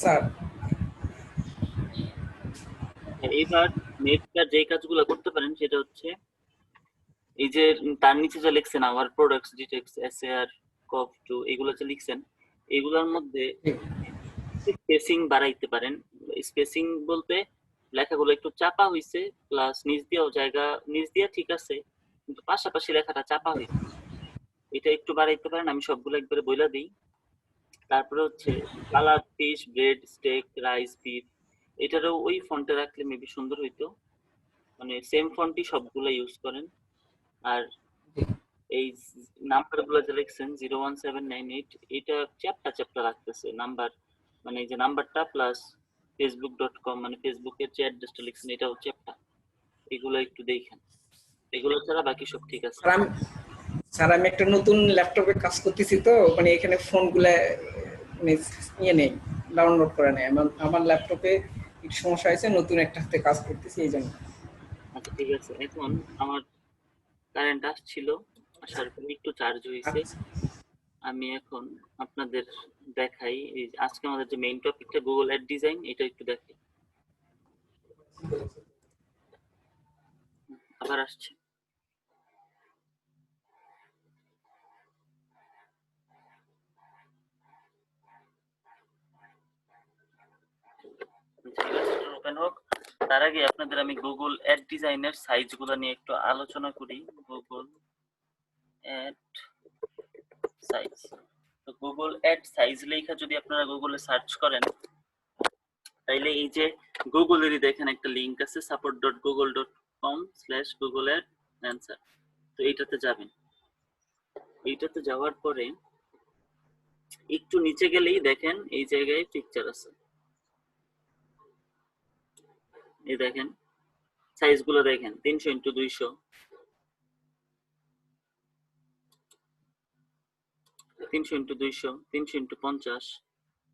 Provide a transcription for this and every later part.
Sir এইবার নেটটা যে কাজগুলো করতে পারেন সেটা হচ্ছে এই যে তার নিচে যে লিখছেন our products detects SAR cough to এগুলো যে লিখছেন এগুলোর মধ্যে স্পেসিং বাড়াইতে পারেন। স্পেসিং বলতে লেখাগুলো একটু চাপা হইছে, প্লাস নিচ দিয়েও জায়গা নিচ দিয়ে ঠিক আছে, কিন্তু পাশাপাশি লেখাটা চাপা হইছে, এটা একটু বাড়াইতে পারেন। আমি সবগুলো একবারে বইলা দিই। তারপরে হচ্ছে colour fish bread steak rice beef, এটারও ওই ফন্টে রাখলে মেবি সুন্দর হইতো, মানে সেম ফন্টই সবগুলো ইউজ করেন। আর এই নাম্বারগুলো যে লিখছেন 01798 এটা চ্যাপ্টা চ্যাপ্টা রাখতেছে নাম্বার, মানে এই যে নাম্বারটা প্লাস facebook.com মানে ফেসবুকের যে অ্যাড্রেসটা লিখছেন এটাও চ্যাপ্টা, এগুলো একটু দেখেন। এগুলো ছাড়া বাকি সব ঠিক আছে। স্যার আমি স্যার আমি একটা নতুন ল্যাপটপে কাজ করতেছি, তো মানে এখানে ফোনগুলা মানে ইয়ে নেই, ডাউনলোড করে নেই। আমার ল্যাপটপে একটু সমস্যা হয়েছে, নতুন একটা হাতে কাজ করতেছি এই জন্য। আচ্ছা ঠিক আছে, এখন আমার কারেন্ট আসছিল, আসার পরে একটু চার্জ হয়েছে। আচ্ছা আমি এখন আপনাদের দেখাই এই যে আজকে আমাদের যে মেইন টপিকটা গুগল অ্যাড ডিজাইন, এটা একটু দেখাই। আবার আসছে। ওপেন হোক। তার আগে আপনাদের আমি গুগল অ্যাড ডিজাইনের সাইজগুলো নিয়ে একটু আলোচনা করি। গুগল অ্যাড সাইজ, তো গুগল অ্যাড সাইজ লেখা যদি আপনারা গুগলে সার্চ করেন, তাইলে এই যে গুগলেরই দেখেন একটা লিংক আছে support.google.com/google-add-answer, তো এইটাতে যাবেন। এইটাতে যাওয়ার পরে একটু নিচে গেলেই দেখেন এই জায়গায় পিকচার আছে, এই দেখেন সাইজগুলো দেখেন 300x200, 300x200, 300x50,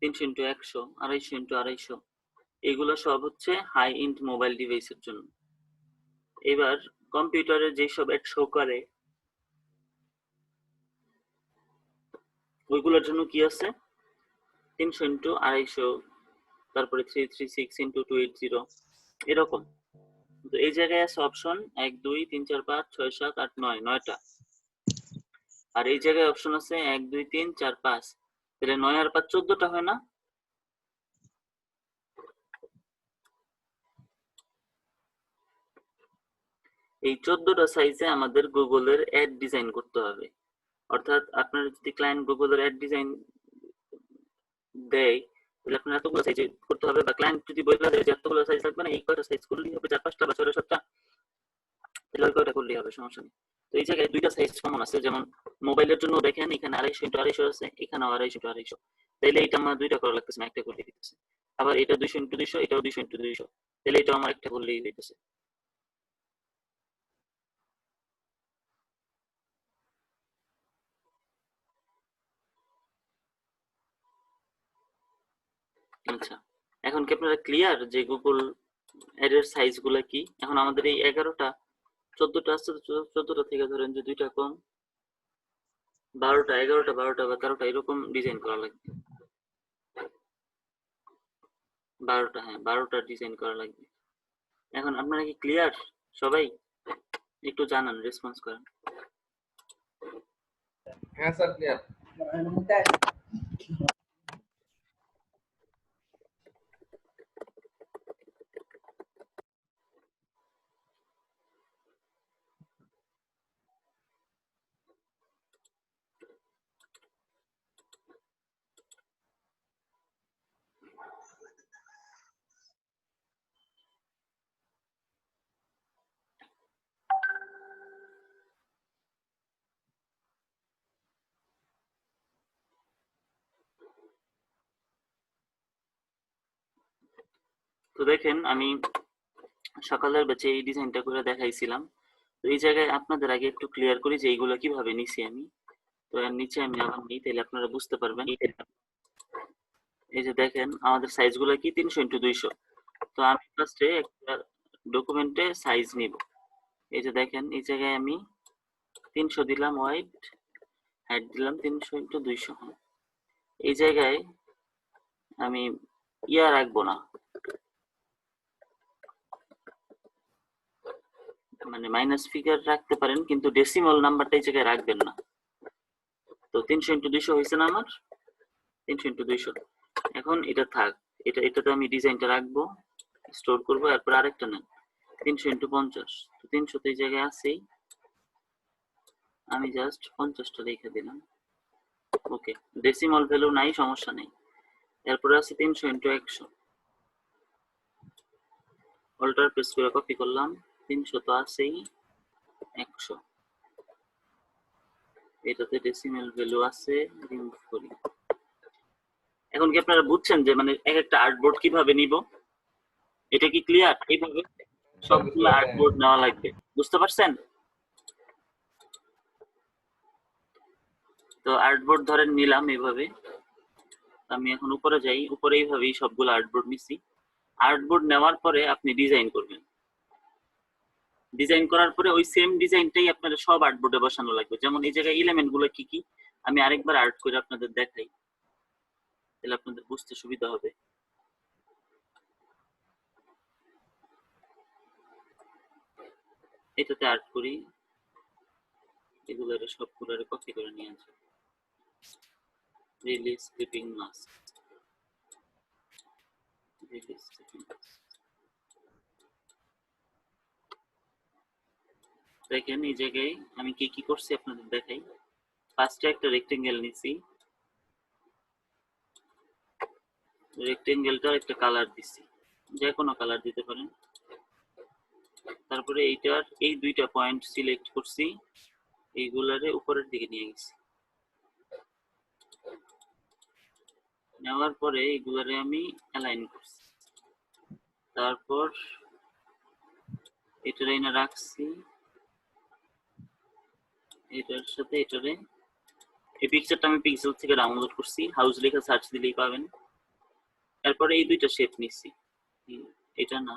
300x100, 250x250, এগুলো সব হচ্ছে হাই এন্ড মোবাইল ডিভাইসের জন্য। এবার কম্পিউটারে যেসব অ্যাড শো করে ওইগুলোর জন্য কি আছে 300x250, তারপরে 336x280 এরকম। তো এই জায়গায় আছে অপশন 1 2 3 4 5 6 7 8 9, 9টা। আর এই জায়গায় অপশন আছে 1 2 3 4 5, তাহলে 9 আর 5 14টা হয় না? এই 14টা সাইজে আমাদের গুগলের অ্যাড ডিজাইন করতে হবে। অর্থাৎ আপনার যদি ক্লায়েন্ট গুগলের অ্যাড ডিজাইন দেয়, তাহলে আপনার এতগুলো সাইজে করতে হবে, বা ক্লায়েন্ট যদি বলে দেয় যে এতগুলো সাইজ লাগবে না, এই কয়টা সাইজ করলেই হবে, 4 5টা বা 6 7টা, তাহলে ওই কয়টা করলেই হবে, সমস্যা নেই। তো এই জায়গায় দুইটা সাইজ কমন আছে, যেমন মোবাইলের জন্য দেখেন এখানে 250x250 আছে, এখানেও 250x250, তাইলে এটা আমার দুইটা করা লাগতেছে না, একটা করে দিতেছে। আবার এটা 200x200, এটাও 200x200, তাহলে এটা আমার একটা করলেই দিতেছে। আচ্ছা, এখন কি আপনারা ক্লিয়ার যে গুগল এর সাইজ গুলা কি? এখন আমাদের এই 11টা 14টা আছে, 14টা থেকে ধরেন যে দুইটা কম, 12টা 11টা 12টা বা 13টা এরকম ডিজাইন করা লাগবে। 12টা, হ্যাঁ 12টা ডিজাইন করা লাগবে। এখন আপনারা কি ক্লিয়ার সবাই? একটু জানান, রেসপন্স করেন। হ্যাঁ স্যার ক্লিয়ার। তো দেখেন আমি সকালের ব্যাচে এই ডিজাইনটা করে দেখাইছিলাম। তো এই জায়গায় আপনাদের আগে একটু ক্লিয়ার করি যে এইগুলো কিভাবে নিছি আমি। তো এর নিচে আমি আবার নিই, তাহলে আপনারা বুঝতে পারবেন। এই যে দেখেন আমাদের সাইজগুলো কি 300x200। তো আমি ফার্স্টে একটা ডকুমেন্টে সাইজ নিব। এই যে দেখেন এই জায়গায় আমি 300 দিলাম ওয়াইড, হাইট দিলাম 300x200। এই জায়গায় আমি ইয়া রাখবো না, মানে মাইনাস ফিগার রাখতে পারেন কিন্তু ডেসিমাল নাম্বারটা এই জায়গায় রাখবেন না। তো 300 × 200 হয়েছে না আমার, 300 × 200। এখন এটা থাক, এটাতে আমি ডিজাইনটা রাখবো, স্টোর করবো। এরপর আরেকটা নেন 300 × 50, তো 300 তো এই জায়গায় আছেই, আমি জাস্ট 50টা লিখে দিলাম। ওকে, ডেসিমাল ভ্যালু নাই, সমস্যা নেই। এরপরে আছে 300 × 100, অল্টার প্রেস করে কপি করলাম, 300 তো আছেই, 100 এটাতে ডেসিমাল ভ্যালু আছে, রিমুভ করি। এখন কি আপনারা বুঝছেন যে মানে এক একটা আর্টবোর্ড কিভাবে নিব? এটা কি ক্লিয়ার? এইভাবে সবগুলো আর্টবোর্ড নেওয়া লাগবে, বুঝতে পারছেন? তো আর্টবোর্ড ধরেন নিলাম এইভাবে। আমি এখন উপরে যাই, উপরে এইভাবেই সবগুলো আর্টবোর্ড নিছি। আর্টবোর্ড নেওয়ার পরে আপনি ডিজাইন করবেন। ডিজাইন করার পরে ওই সেম ডিজাইনটাই আপনাদের সব আর্টবোর্ডে বসানো লাগবে। যেমন এই জায়গায় এলিমেন্ট গুলো কি কি আমি আরেকবার আর্ট করে আপনাদের দেখাই, তাহলে আপনাদের বুঝতে সুবিধা হবে। এটাতে আর্ট করি, এগুলো সবগুলো কপি করে নিয়ে আসি। Release clipping mask, release clipping mask. দেখেন এই জায়গায় আমি কি কি করছি আপনাদের দেখাই। ফার্স্টে একটা রেক্টেঙ্গেল নিছি, রেক্টেঙ্গেলটার একটা কালার দিছি, যে কোনো কালার দিতে পারেন। তারপরে এইটার এই দুইটা পয়েন্ট সিলেক্ট করছি, এইগুলারে উপরের দিকে নিয়ে গেছি। নেওয়ার পরে এইগুলারে আমি অ্যালাইন করছি। তারপর এটারে এনে রাখছি, এটার সাথে এটারে। এই পিকচারটা আমি পিক্সেল থেকে ডাউনলোড করছি, হাউস লেখা সার্চ দিলেই পাবেন। তারপরে এই দুইটা শেপ নিছি, এটা না,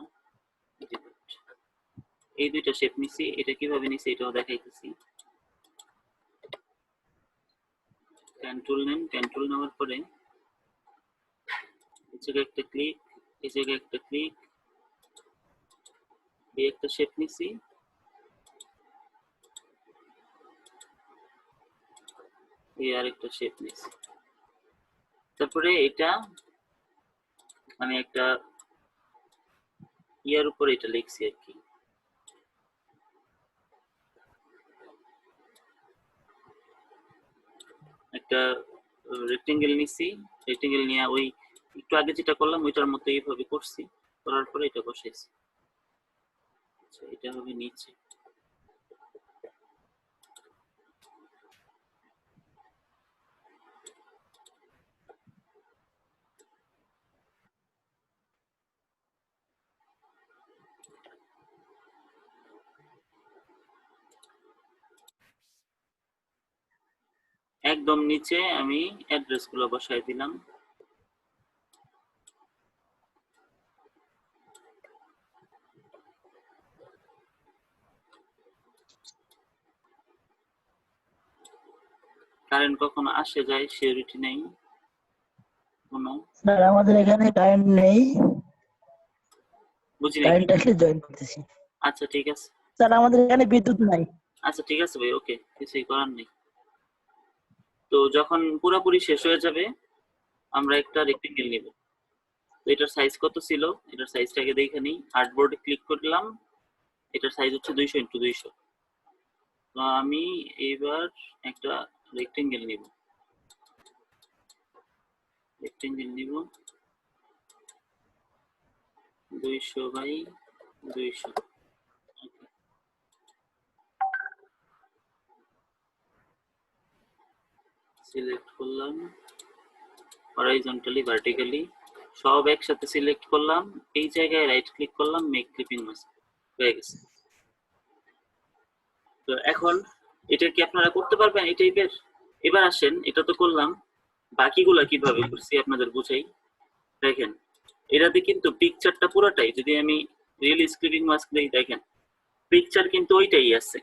এই দুইটা শেপ নিছি। এটা কিভাবে নিছি এটাও দেখাইতেছি। কন্ট্রোল নেন, কন্ট্রোল নেওয়ার পরে এই জায়গায় একটা ক্লিক, এই জায়গায় একটা ক্লিক, এই একটা শেপ নিছি, এই আরেকটা শেপ নিছি। তারপরে এটা আমি একটা ইয়ার উপর এটা লিখছি আর কি, একটা রেক্টেঙ্গেল নিছি। রেক্টেঙ্গেল নিয়ে ওই একটু আগে যেটা করলাম ওইটার মতো এইভাবে করছি, করার পরে এটা বসাইছি। আচ্ছা, এটা হবে নিচে। একদম নিচে আমি অ্যাড্রেস গুলো বসাই দিলাম। কারেন্ট কখনো আসে যায় সিউরিটি নেই কোনো। স্যার আমাদের এখানে কারেন্ট নেই, বুঝি নাকি? কারেন্ট আসলে জয়েন করতেছি। আচ্ছা ঠিক আছে, স্যার আমাদের এখানে বিদ্যুৎ নাই। আচ্ছা ঠিক আছে ভাই, ওকে, কিছুই করার নেই। তো যখন পুরোপুরি শেষ হয়ে যাবে আমরা একটা রেক্টেঙ্গেল নিব। তো এটার সাইজ কত ছিল, এটার সাইজটাকে দেখে নিই। আর্টবোর্ডে ক্লিক করলাম, এটার সাইজ হচ্ছে 200 × 200। তো আমি এবার একটা রেক্টেঙ্গেল নিব, রেক্টেঙ্গেল নিব 200 বাই 200। সিলেক্ট করলাম হরাইজন্টালি, ভার্টিক্যালি সব একসাথে সিলেক্ট করলাম। এই জায়গায় রাইট ক্লিক করলাম, মেক ক্লিপিং মাস্ক, হয়ে গেছে। তো এখন এটা কি আপনারা করতে পারবেন এই টাইপের? এবার আসেন, এটা তো করলাম, বাকিগুলা কিভাবে করছি আপনাদের বুঝাই। দেখেন এটাতে কিন্তু পিকচারটা পুরোটাই, যদি আমি রিলিজ ক্লিপিং মাস্ক দেই, দেখেন পিকচার কিন্তু ওইটাই আছে।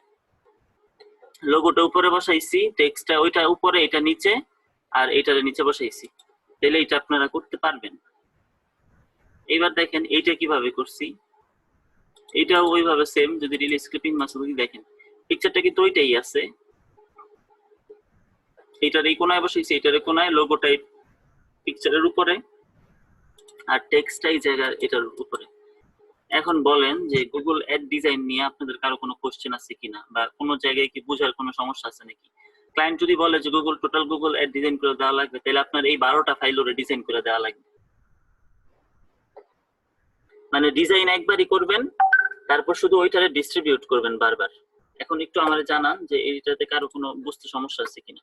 লোগোটা উপরে বসাইছি, টেক্সটটা ওইটা উপরে, এটা নিচে, আর এটার নিচে বসাইছি। তাহলে এটা আপনারা করতে পারবেন। এবার দেখেন এইটা কিভাবে করছি, এটাও ওইভাবে সেম। যদি রিলিজ ক্লিপিং মাসুদ দেখেন পিকচারটা কিন্তু ওইটাই আছে, এইটার এই কোনায় বসেছি, এটার এই কোনায় লোগো টাইপ পিকচারের উপরে, আর টেক্সটটা এই জায়গায় এটার উপরে। এখন বলেন যে গুগল অ্যাড ডিজাইন নিয়ে আপনাদের কারো কোনো কোশ্চেন আছে কিনা, বা কোনো জায়গায় কি বোঝার কোনো সমস্যা আছে নাকি? ক্লায়েন্ট যদি বলে যে টোটাল গুগল অ্যাড ডিজাইন করে দেওয়া লাগবে, তাহলে আপনার এই 12টা ফাইল ওরে ডিজাইন করে দেওয়া লাগবে। মানে ডিজাইন একবারই করবেন, তারপর শুধু ওইটারে ডিস্ট্রিবিউট করবেন বারবার। এখন একটু আমারে জানান যে এইটাতে কারো কোনো বুঝতে সমস্যা আছে কিনা।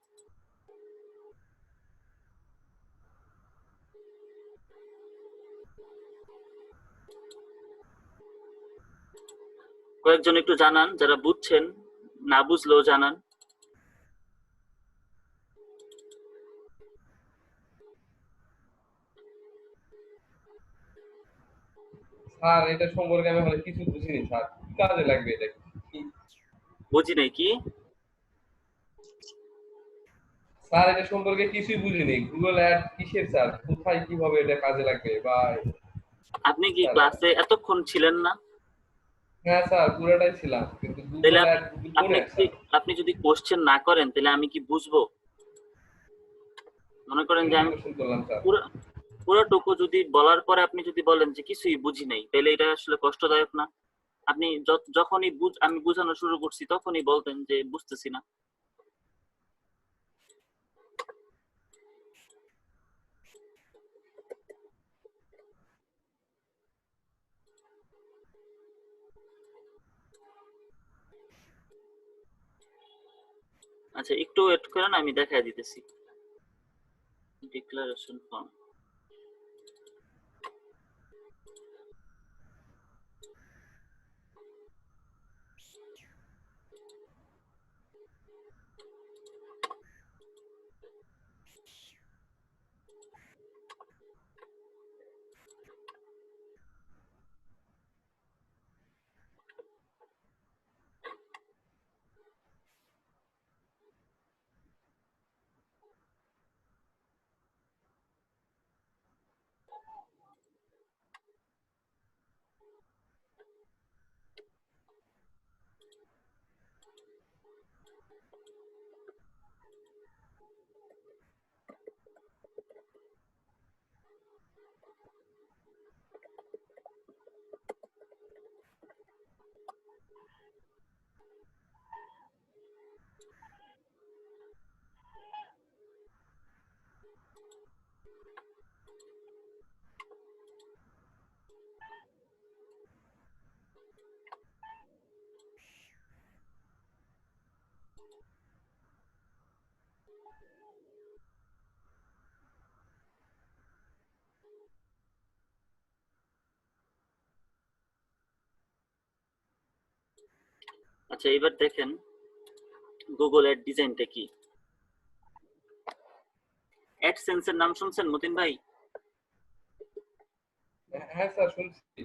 কয়েকজন একটু জানান, যারা বুঝছেন, না বুঝলেও জানান। স্যার এটা সম্পর্কে আমি হলে কিছু বুঝিনি স্যার, কি কাজে লাগবে এটা? বুঝি নাই কি? স্যার এটা সম্পর্কে কিছুই বুঝিনি। গুগল অ্যাড কিসের স্যার? কোথায় কিভাবে এটা কাজে লাগবে বা? আপনি কি স্যার। ক্লাসে এতক্ষণ ছিলেন না? হ্যাঁ স্যার পুরোটাই ছিলাম, কিন্তু গুগল তাহলে অ্যাড কোনে স্যার? আপনি যদি কোশ্চেন না করেন তাহলে আমি কি বুঝবো? মনে করেন যে আমি কোশ্চেন করলাম স্যার। পুরোটুকু যদি বলার পরে আপনি যদি বলেন যে কিছুই বুঝি নাই, তাহলে এটা আসলে কষ্টদায়ক না? আপনি যখনই আমি বোঝানো শুরু করছি তখনই বলতেন যে বুঝতেছি না। আচ্ছা একটু ওয়েট করেন, আমি দেখাই দিতেছি। ডিক্লারেশন ফর্ম, আচ্ছা এবার দেখেন গুগল অ্যাড ডিজাইনটা কি। অ্যাডসেন্স এর নাম শুনছেন মতিন ভাই? হ্যাঁ স্যার শুনছি।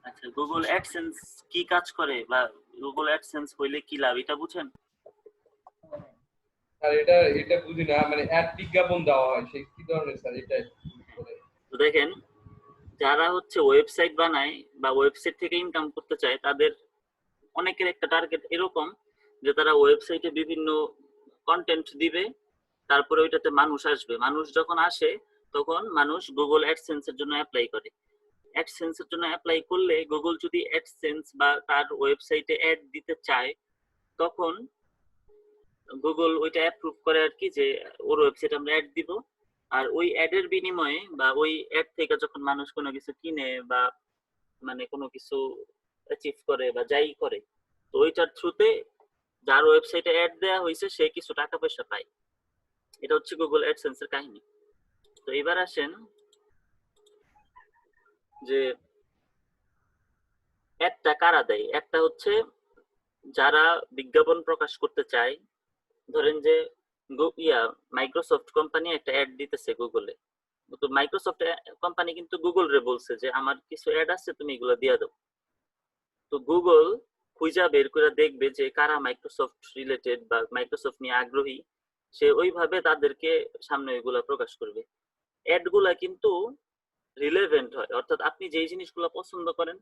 আচ্ছা গুগল অ্যাডসেন্স কি কাজ করে, বা গুগল অ্যাডসেন্স হইলে কি লাভ, এটা বুঝেন? স্যার এটা বুঝি না, মানে অ্যাড বিজ্ঞাপন দেওয়া হয়, সে কি ধরনের স্যার এটা? তো দেখেন যারা হচ্ছে ওয়েবসাইট বানায় বা ওয়েবসাইট থেকে ইনকাম করতে চায়, তাদের অনেকের একটা টার্গেট এরকম যে তারা ওয়েবসাইটে বিভিন্ন কন্টেন্ট দিবে, তারপরে ওইটাতে মানুষ আসবে। মানুষ যখন আসে তখন মানুষ গুগল অ্যাডসেন্স এর জন্য অ্যাপ্লাই করে। অ্যাডসেন্স এর জন্য অ্যাপ্লাই করলে গুগল যদি অ্যাডসেন্স বা তার ওয়েবসাইটে অ্যাড দিতে চায়, তখন গুগল ওইটা অ্যাপ্রুভ করে আর কি, যে ওর ওয়েবসাইটে আমরা অ্যাড দিব। আর ওই অ্যাড এর বিনিময়ে বা ওই অ্যাড থেকে যখন মানুষ কোনো কিছু কিনে বা মানে কোনো কিছু অ্যাচিভ করে বা যাই করে, তো ওইটার থ্রুতে যার ওয়েবসাইটে অ্যাড দেওয়া হয়েছে সে কিছু টাকা পয়সা পায়। এটা হচ্ছে গুগল অ্যাডসেন্স এর কাহিনী। তো এবার আসেন যে অ্যাডটা কারা দেয়। একটা হচ্ছে যারা বিজ্ঞাপন প্রকাশ করতে চায়, ধরেন যে মাইক্রোসফট কোম্পানি একটা অ্যাড দিতেছে গুগলে, তো মাইক্রোসফট কোম্পানি কিন্তু গুগল রে বলছে যে আমার কিছু অ্যাড আছে, তুমি এগুলো দিয়ে দাও। তো গুগল খুঁজা বের করে দেখবে যে কারা মাইক্রোসফট রিলেটেড বা মাইক্রোসফট নিয়ে আগ্রহী, সে ওইভাবে তাদেরকে সামনে ওইগুলা প্রকাশ করবে। অ্যাড গুলা কিন্তু রিলেভেন্ট হয়, অর্থাৎ আপনি যেই জিনিসগুলো পছন্দ করেন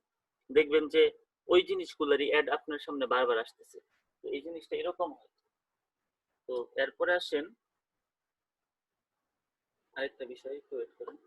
দেখবেন যে ওই জিনিসগুলোরই অ্যাড আপনার সামনে বারবার আসতেছে। তো এই জিনিসটা এরকম হয়। তো এরপরে আসেন আরেকটা বিষয়, একটু ওয়েট করুন।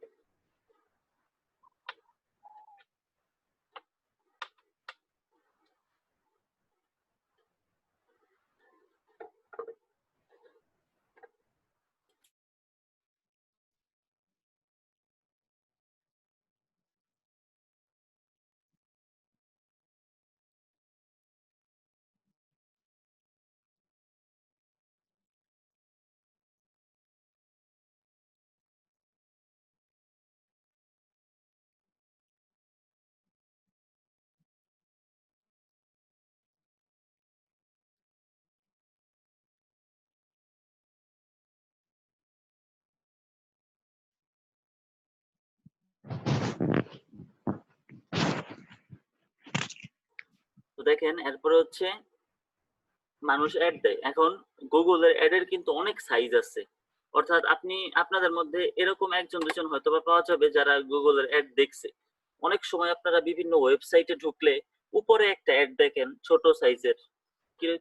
তো দেখেন এরপরে হচ্ছে মানুষ অ্যাড দেয়। এখন গুগলের অ্যাডের কিন্তু অনেক সাইজ আছে, অর্থাৎ আপনি আপনাদের মধ্যে এরকম একজন দুজন হয়তো বা পাওয়া যাবে যারা গুগলের অ্যাড দেখছে। অনেক সময় আপনারা বিভিন্ন ওয়েবসাইটে ঢুকলে উপরে একটা অ্যাড দেখেন ছোট সাইজের,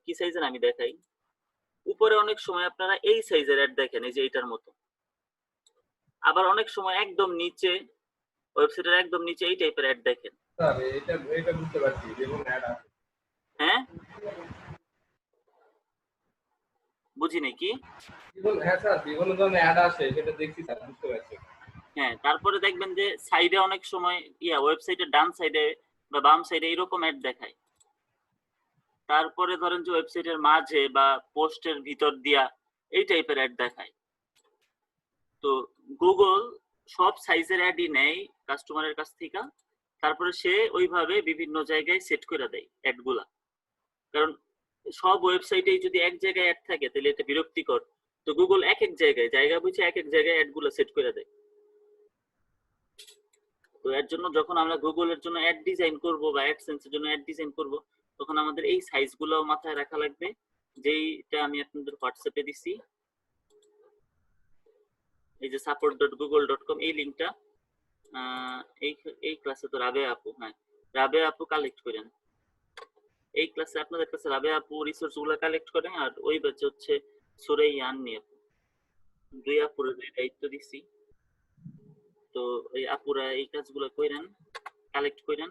কি সাইজের আমি দেখাই। উপরে অনেক সময় আপনারা এই সাইজের অ্যাড দেখেন, এই যে এটার মতো। আবার অনেক সময় একদম নিচে, ওয়েবসাইটের একদম নিচে এই টাইপের অ্যাড দেখেন। স্যার এটা বুঝতে পারছি, যেমন অ্যাড আছে। হ্যাঁ, বুঝিনি কি? হ্যাঁ স্যার, বিভিন্ন ধরনের অ্যাড আসে, সেটা দেখছি স্যার, বুঝতে পারছি। হ্যাঁ, তারপরে দেখবেন যে সাইডে অনেক সময় ওয়েবসাইটের ডান সাইডে বা বাম সাইডে এরকম অ্যাড দেখায়। তারপরে ধরেন যে ওয়েবসাইটের মাঝে বা পোস্টের ভিতর দিয়া এই টাইপের অ্যাড দেখায়। তো গুগল সব সাইজের অ্যাডই নেয় কাস্টমারের কাছ থেকে, তারপরে সে ওইভাবে বিভিন্ন জায়গায় সেট করে দেয় অ্যাডগুলা। কারণ সব ওয়েবসাইটেই যদি এক জায়গায় অ্যাড থাকে তাহলে এটা বিরক্তিকর। তো গুগল এক এক জায়গায় জায়গা বুঝে এক এক জায়গায় অ্যাডগুলো সেট করে দেয়। তো এর জন্য যখন আমরা গুগলের জন্য অ্যাড ডিজাইন করব বা অ্যাডসেন্সের জন্য অ্যাড ডিজাইন করব, তখন আমাদের এই সাইজগুলো মাথায় রাখা লাগবে, যেইটা আমি আপনাদের হোয়াটসঅ্যাপে দিছি। এই যে support.google.com এই লিংকটা, এই এই ক্লাসে তো রাবেয়া আপু, হ্যাঁ রাবেয়া আপু কালেক্ট করেন। এই ক্লাসে আপনাদের কাছে রাবেয়া আপু রিসোর্স গুলো কালেক্ট করেন, আর ওই ব্যাচে হচ্ছে সুরাইয়া আন্নি আপু, দুই আপুর দায়িত্ব দিছি। তো এই আপুরা এই কাজগুলো কইরেন, কালেক্ট কইরেন,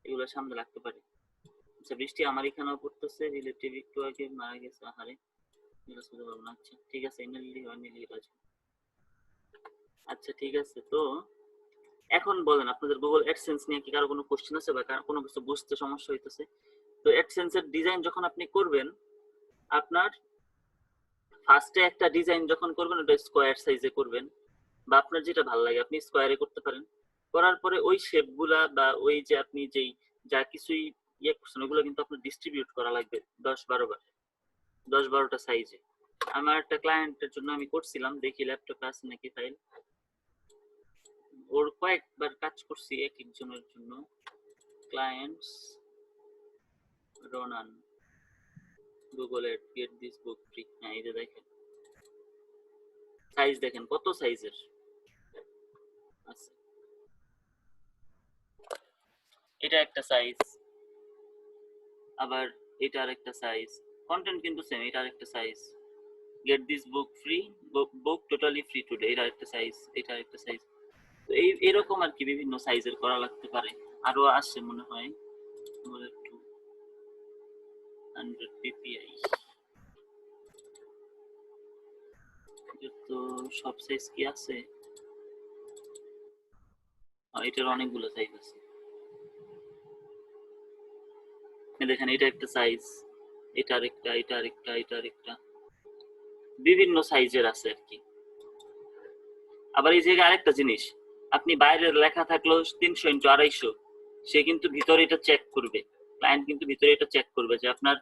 এগুলো সামনে রাখতে পারে। আচ্ছা, বৃষ্টি আমার এখানেও পড়তেছে, রিলেটিভ একটু আগে মারা গেছে, আহারে না। আচ্ছা ঠিক আছে, ইনালিলি ওয়ানিলি রাজু। আচ্ছা ঠিক আছে। তো এখন বলেন আপনাদের গুগল অ্যাডসেন্স নিয়ে কি কারো কোনো কোশ্চেন আছে বা কোনো কিছু বুঝতে সমস্যা হইতেছে? তো অ্যাডসেন্সের ডিজাইন যখন আপনি করবেন, আপনার ফার্স্টে একটা ডিজাইন যখন করবেন ওটা স্কোয়ার সাইজে করবেন, বা আপনার যেটা ভালো লাগে আপনি স্কোয়ারে করতে পারেন। করার পরে ওই শেপগুলা বা ওই যে আপনি যেই যা কিছুই করছেন ওগুলো কিন্তু আপনার ডিস্ট্রিবিউট করা লাগবে 10-12টা সাইজে। আমার একটা ক্লায়েন্টের জন্য আমি করছিলাম, দেখি ল্যাপটপে আছে নাকি ফাইল। ওর কয়েকবার কাজ করছি এক একজনের জন্য। ক্লায়েন্টস রনান, গুগলে গেট দিস বুক ফ্রি। হ্যাঁ, এই যে দেখেন সাইজ, দেখেন কত সাইজের আছে। এটা একটা সাইজ, আবার এটা আরেকটা সাইজ, কন্টেন্ট কিন্তু সেম। এটা আরেকটা size, get this book free, book totally free today, এটা আরেকটা সাইজ, এটা আরেকটা সাইজ। তো এরকম আর কি বিভিন্ন সাইজের করা লাগতে পারে। আরো আসছে মনে হয় 100 ppi। তো সব সাইজ কি আছে? এটার অনেকগুলো সাইজ আছে। দেখেন এটা একটা সাইজ, এটা আরেকটা, এটা আরেকটা, এটা আরেকটা, বিভিন্ন সাইজের আছে আর কি। আবার এই জায়গায় আরেকটা জিনিস, আপনি বাইরের লেখা থাকলেও 300x250, সে কিন্তু ভিতরে এটা চেক করবে, ক্লায়েন্ট কিন্তু ভিতরে এটা চেক করবে যে আপনার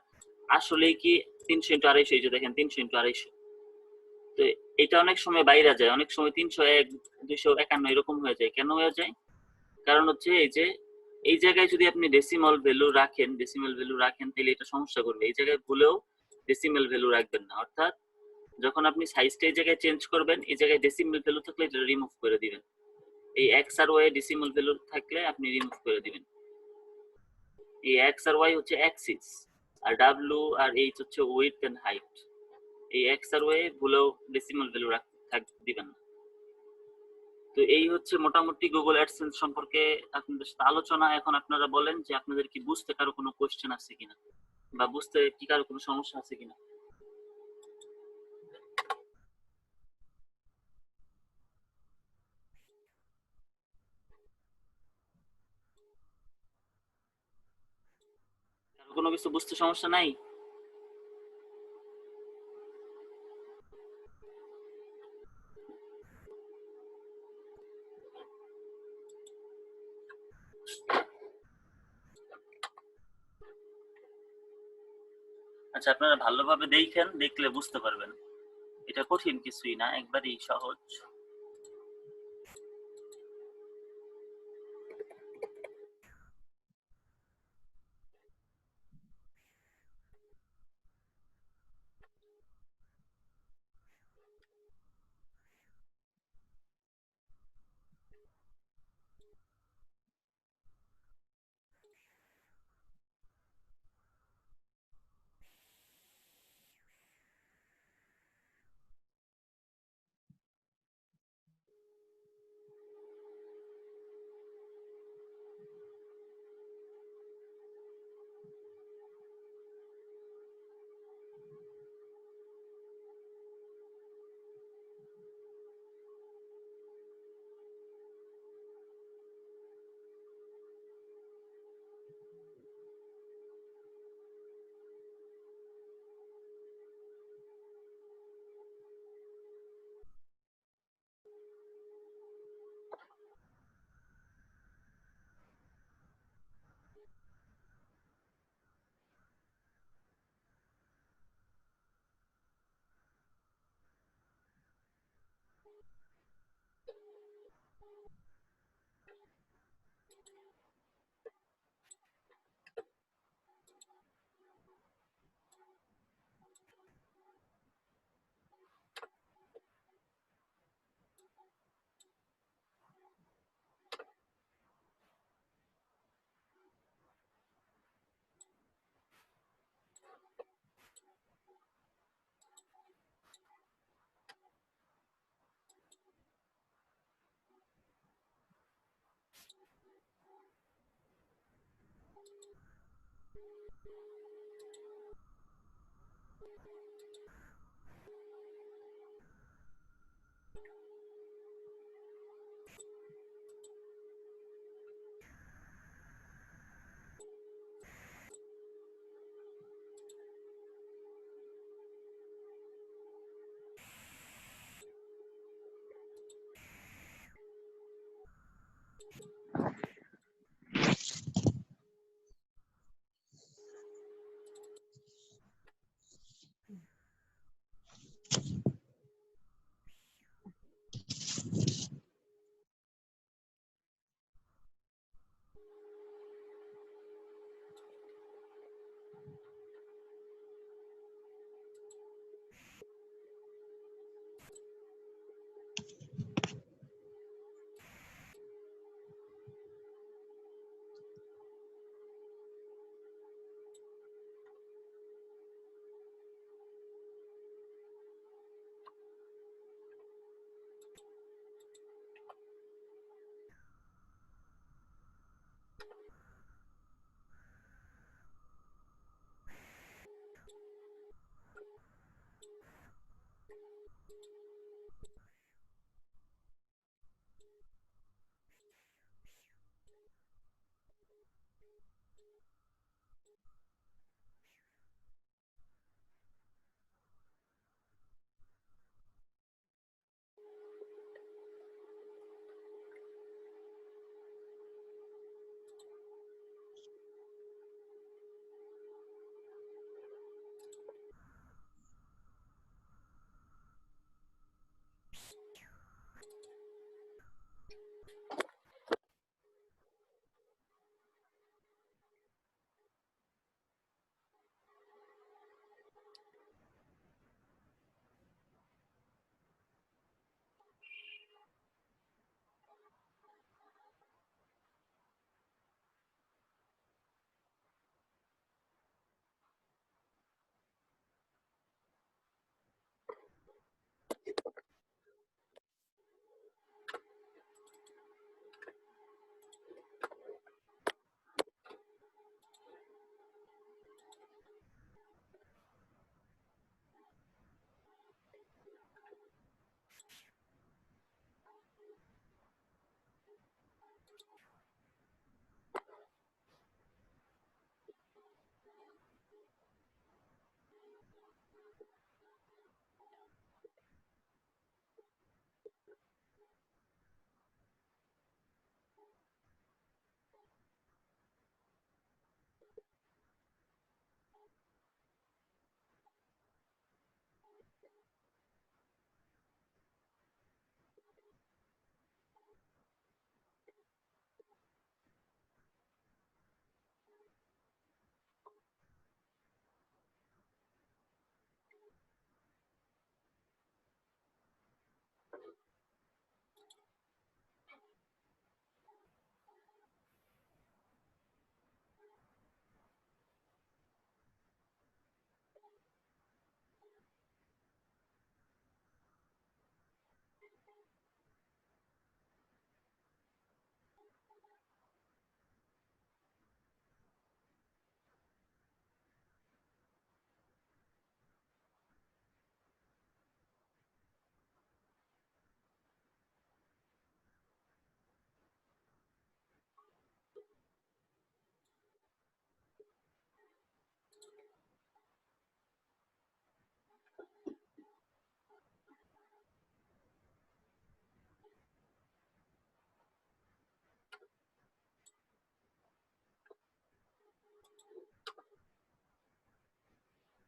আসলেই কি 300x250। এই যে দেখেন 300x250। তো এটা অনেক সময় বাইরে যায়, অনেক সময় 301, 251 এরকম হয়ে যায়। কেন হয়ে যায়? কারণ হচ্ছে এই যে এই জায়গায় যদি আপনি ডেসিমাল ভ্যালু রাখেন তাহলে এটা সমস্যা করবে। এই জায়গায় ভুলেও ডেসিমাল ভ্যালু রাখবেন না, অর্থাৎ যখন আপনি সাইজটা এই জায়গায় চেঞ্জ করবেন, এই জায়গায় ডেসিমাল ভ্যালু থাকলে এটা রিমুভ করে দিবেন। এই এক্স আর ওয়াই ডেসিমাল ভ্যালু থাকলে আপনি রিমুভ করে দিবেন। এই এক্স আর ওয়াই হচ্ছে অ্যাক্সিস, আর ডাব্লিউ আর এইচ হচ্ছে উইডথ এন্ড হাইট। এই এক্স আর ওয়াই ভুলেও ডেসিমাল ভ্যালু দিবেন না। তো এই হচ্ছে মোটামুটি গুগল অ্যাডসেন্স সম্পর্কে আপনাদের সাথে আলোচনা। এখন আপনারা বলেন যে আপনাদের কি বুঝতে কারো কোনো কোশ্চেন আছে কিনা, বা বুঝতে কি কারো কোনো সমস্যা আছে কিনা। কারো কোনো কিছু বুঝতে সমস্যা নাই? আচ্ছা, আপনারা ভালোভাবে দেখেন, দেখলে বুঝতে পারবেন। এটা কঠিন কিছুই না, একবারই সহজ।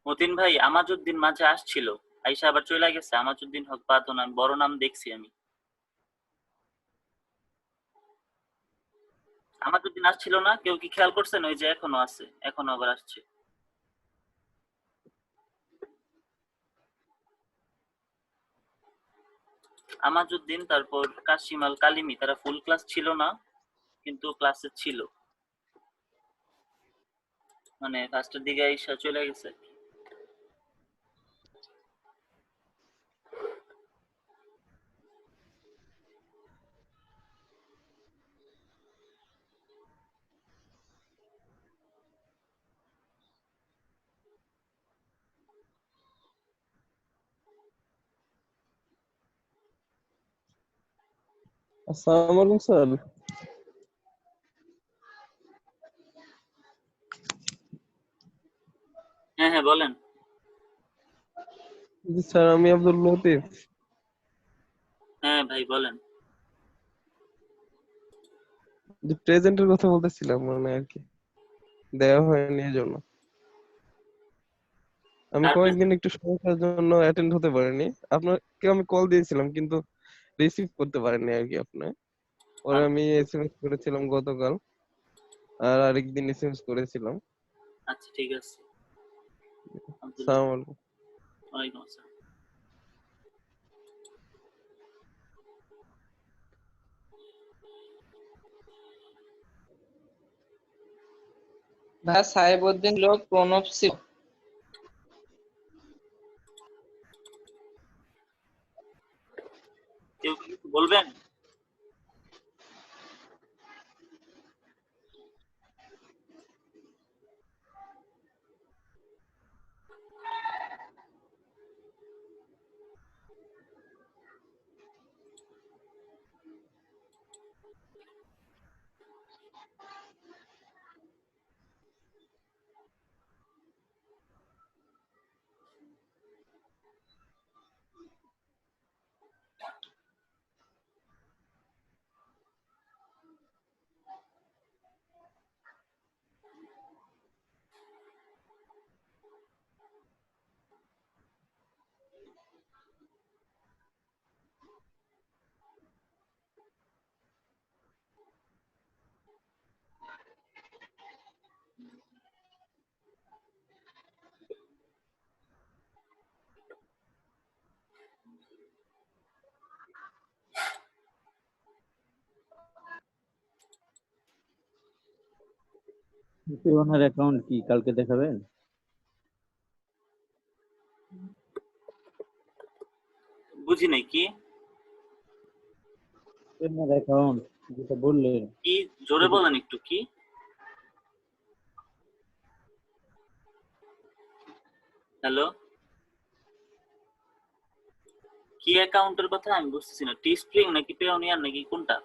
মতিন ভাই আমাজউদ্দিন মাঝে আসছিল, আইসা আবার চলে গেছে। আমাজউদ্দিন হক বাদন, আমি বড় নাম দেখছি আমি। আমাজউদ্দিন আসছিল না, কেউ কি খেয়াল করছেন? ওই যে এখনো আছে, এখনো আবার আসছে। আমাজউদ্দিন, তারপর কাশিম আল কালিমি, তারা ফুল ক্লাস ছিল না কিন্তু ক্লাসে ছিল, মানে ফার্স্টের দিকে আইসা চলে গেছে। আসসালামু আলাইকুম স্যার। হ্যাঁ হ্যাঁ বলেন। জি স্যার, আমি আব্দুল লতিফ। হ্যাঁ ভাই বলেন। যে প্রেজেন্টের কথা বলতেছিলাম, মানে আর কি দেওয়া হয়নি এই জন্য। আমি তারপরে কয়েকদিন একটু সমস্যার জন্য অ্যাটেন্ড হতে পারিনি। আপনাকে আমি কল দিয়েছিলাম কিন্তু রিসিভ করতে পারিনি আর কি আপনার। পরে আমি এসএমএস করেছিলাম গতকাল, আর আরেকদিন এসএমএস করেছিলাম। আচ্ছা ঠিক আছে। আব্দুল্লাহ, আসসালামু আলাইকুম। ওয়ালাইকুম আসসালাম। ভাই সাহেবউদ্দিন লোক প্রণব ছিল। কেউ কি কিছু বলবেন? ওনার অ্যাকাউন্ট কি কালকে দেখাবেন? বুঝি নাই কি ওনার অ্যাকাউন্ট যেটা বললেন। কি জোরে বলেন একটু। কি হ্যালো, কি অ্যাকাউন্টের কথা আমি বুঝতেছি না। টি স্প্রিং নাকি পেওনিয়ার নাকি কোনটা?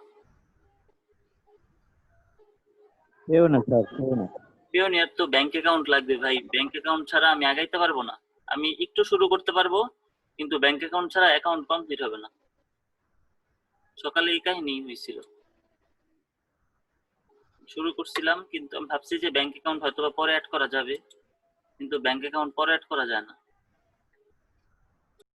কেউ না স্যার, কেউ না। পিওনিয়ার তো ব্যাংক অ্যাকাউন্ট লাগবে ভাই, ব্যাংক অ্যাকাউন্ট ছাড়া আমি আগাইতে পারবো না। আমি একটু শুরু করতে পারবো কিন্তু ব্যাংক অ্যাকাউন্ট ছাড়া অ্যাকাউন্ট কমপ্লিট হবে না। সকালে এই কাহিনী হয়েছিল, শুরু করছিলাম কিন্তু আমি ভাবছি যে ব্যাংক অ্যাকাউন্ট হয়তো বা পরে অ্যাড করা যাবে, কিন্তু ব্যাংক অ্যাকাউন্ট পরে অ্যাড করা যায় না।